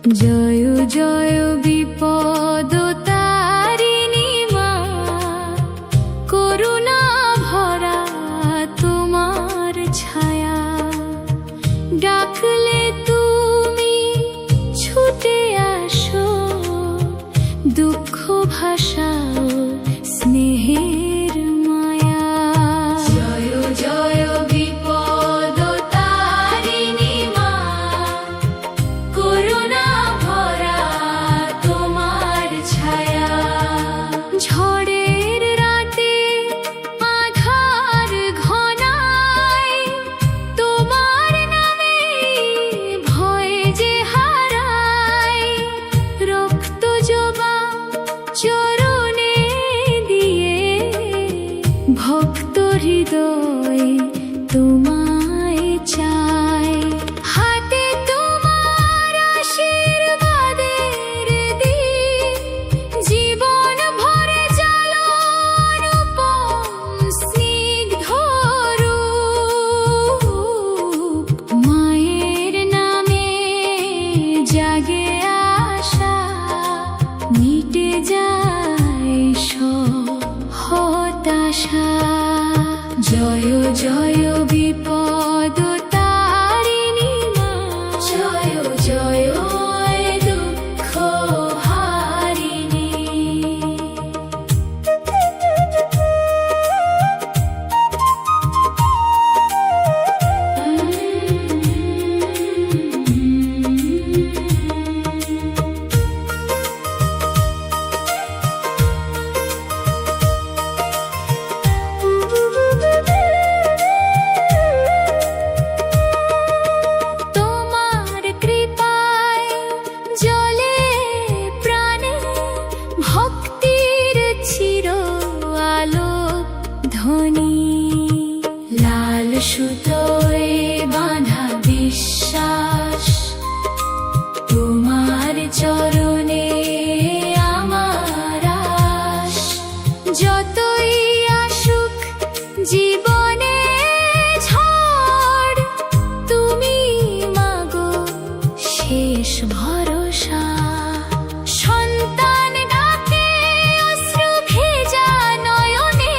জয় জয় বিপদ তারিণী মা, করুণা ভরা তোমার ছায়া। ডাকলে তুমি ছুটে আসো, দুঃখ ভাষাও স্নেহের মায়া। জয় জয় বিপদ তারিণী মা, করুণা ভরা তোমার ছায়া। ঝড়ের রাতে আঁধার ঘনায়, তোমার নামে ভয় যে হারায়। রক্ত জবা চরণে দিয়ে, ভক্ত হৃদয় তোমায় চায়। হাতে তোমার আশীর্বাদের দিন, জীবন ভরে জালো অনুপম স্নিগ্ধ রূপ। মায়ের নামে জাগে আশা, মিটে যায় সব হতাশা। জয় জয় বিপদ তারিণী মা, জয় জয় দুঃখ হারিণী। তোমার কৃপায় জ্বলে প্রাণে, ভক্তির চির আলো ধ্বনি। লাল সুতোয় বাঁধা বিশ্বাস, তোমার চরণে আমার আশ। যতই আসুক জীবনে ঝড়, তুমি মাগো শেষ ভরসা। সন্তান ডাকে অশ্রু ভেজা নয়নে,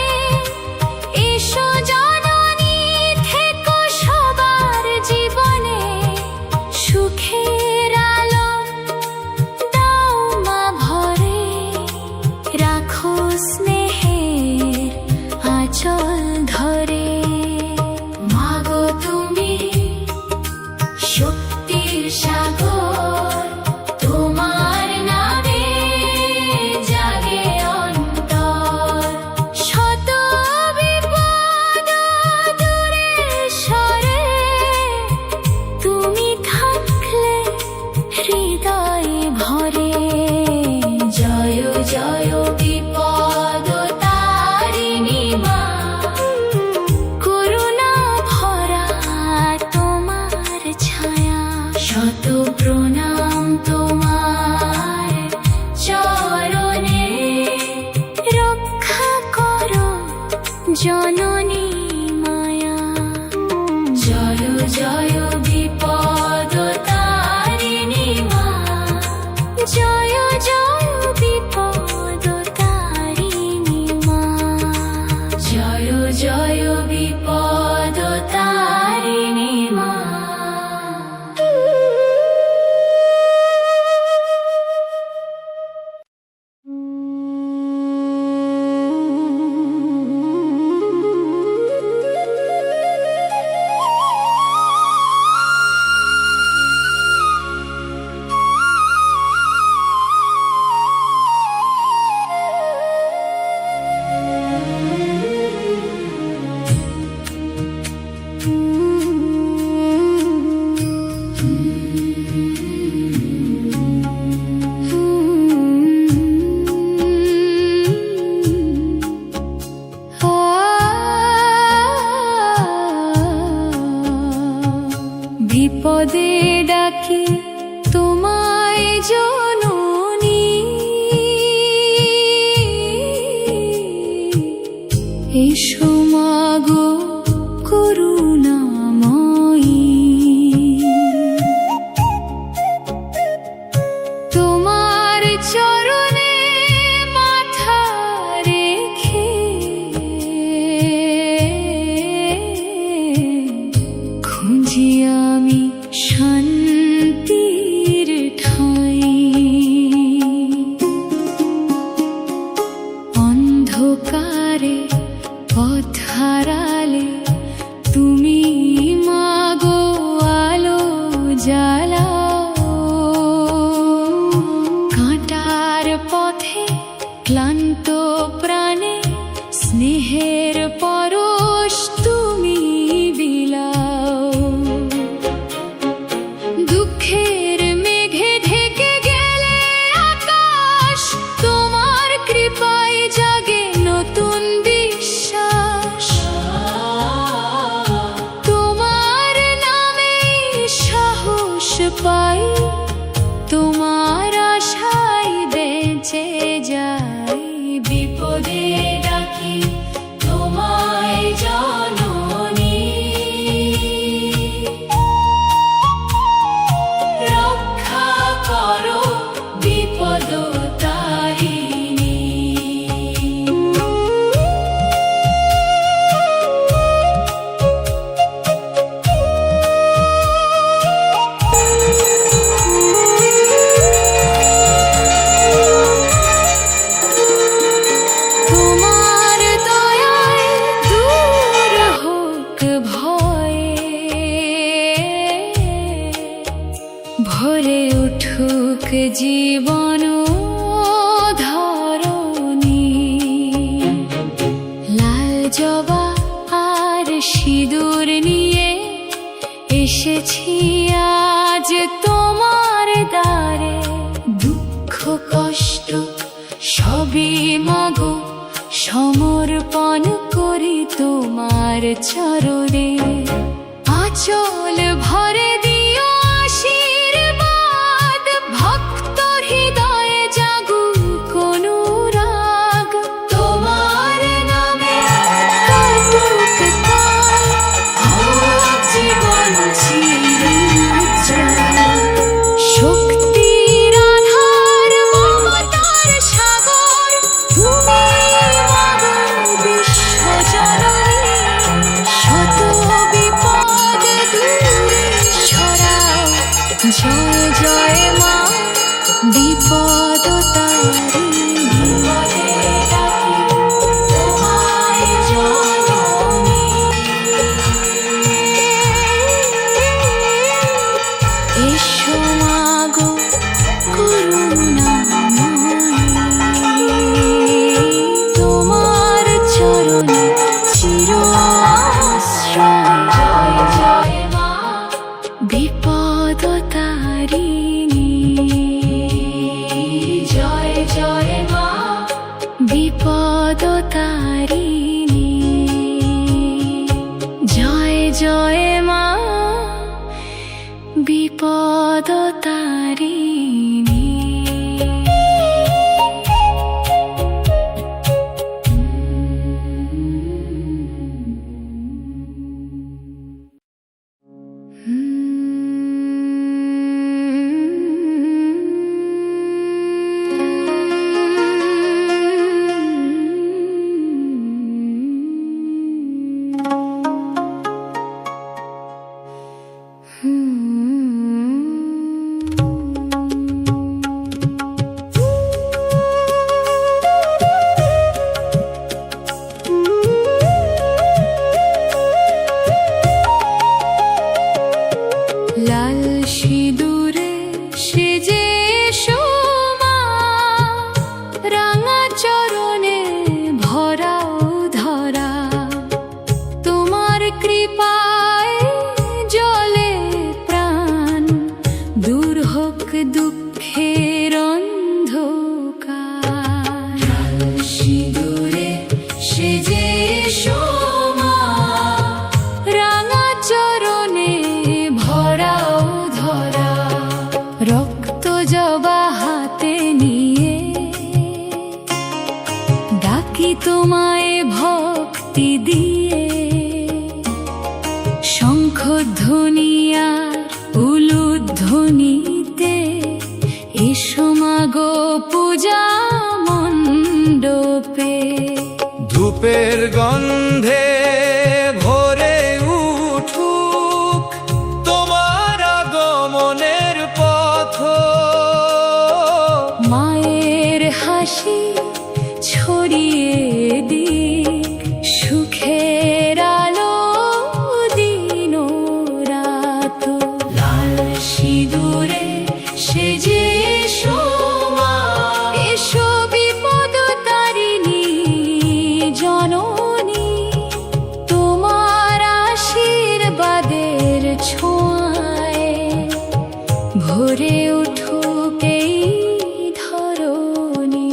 এসো জননী থেকো সবার জীবনে। সুখের আলো দাও মা ভরে, রাখো স্নেহের আঁচল ধরে। মাগো তুমি শক্তির সাগর, তোমার নামে জাগে অন্তর। শত বিপদ দূরে সরে, তুমি থাকলে হৃদয় ভরে। জয় জয় বিপদ তারিণী মা, করুণা ভরা তোমার ছায়া। শত প্রণাম তোমার চরণে, রক্ষা করো জননী মায়া। জয় জয় বিপদ তারিণী মা, জয় জয় বিপদ তারিণী মা, জয় জয় বিপদ তারিণী মা। বিপদে ডাকি তোমায় জননী, এসো মাগো করুণাময়ী। চালাও। কাঁটার পথে ক্লান্ত প্রাণে স্নেহের পরশ তুমি বিলাও। দুঃখের মেঘে ঢেকে গেলে আকাশ, তোমার কৃপায় জাগে নতুন বিশ্বাস। তোমার নামে সাহস পাই, তোমার আশায় বেঁচে যাই। বিপদে ডাকি তোমায় জননী, রক্ষা করো বিপদ তারিণী। তোমার দয়ায় দূর হোক ভয়ে, ভরে উঠুক জীবন ধরণী। লাল জবা আর সিঁদুর নিয়ে এসেছি আজ তোমার দ্বারে। দুঃখ কষ্ট সবই মাগো সমর্পণ করি তোমার চরণে। আঁচল ভরে দিও আশীর্বাদ, ভক্ত হৃদয়ে জাগুক অনুরাগ। তোমার নামে কাটুক কাল, হোক জীবন চিরুজ্জ্বল। শক্তির আধার, মমতার সাগর, তুমি মাগো বিশ্বজননী। শত বিপদ দূরে সরাও, জয় জয় মা বিপদ তারিণী। বিপদে ডাকি তোমায় জননী, এসো মাগো করুণাময়ী। তোমার চরণে চির আশ্রয়। জয় জয় মা বিপদ তারিণী, জয় জয় মা বিপদ তারিণী, জয় জয় মা বিপদ তারিণী। লাল সিঁদুরে সেজে এসো মা, রাঙা চরণে ভরাও ধরা। তোমার কৃপায় জলে প্রাণ, দূর হোক দুঃখের অন্ধকার। লাল সিঁদুরে সেজে এসো মা, রাঙা চরণে ভরাও ধরা। রক্ত জবা হাতে নিয়ে ডাকি তোমায় ভক্তি দিয়ে। শঙ্খধ্বনি আর উলুধ্বনিতে এসো মাগো পূজা মণ্ডপে। ধূপের গন্ধে ভরে উঠুক তোমার আগমনের পথ। মায়ের হাসি ছড়িয়ে দিক সুখের আলো দিন রাত। লাল সিঁদুর ভরে উঠুক এই ধরণী।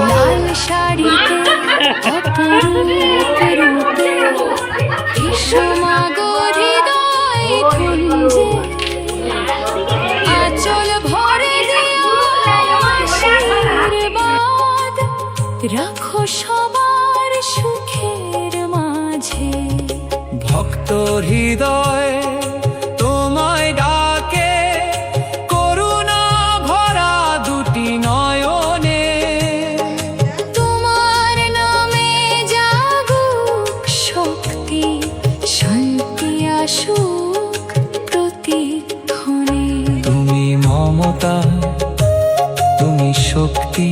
লাল শাড়িতে অপরূপ রূপে এসো মাগো হৃদয় কুঞ্জে, আঁচল ভরে দিও আশীর্বাদ, রাখো সবার সুখের মাঝে। ভক্ত হৃদয় তোমায় ডাকে, করুণা ভরা দুটি নয়নে। তোমার নামে জাগুক শক্তি, শান্তি আসুক প্রতিক্ষণে। তুমি মমতা, তুমি শক্তি।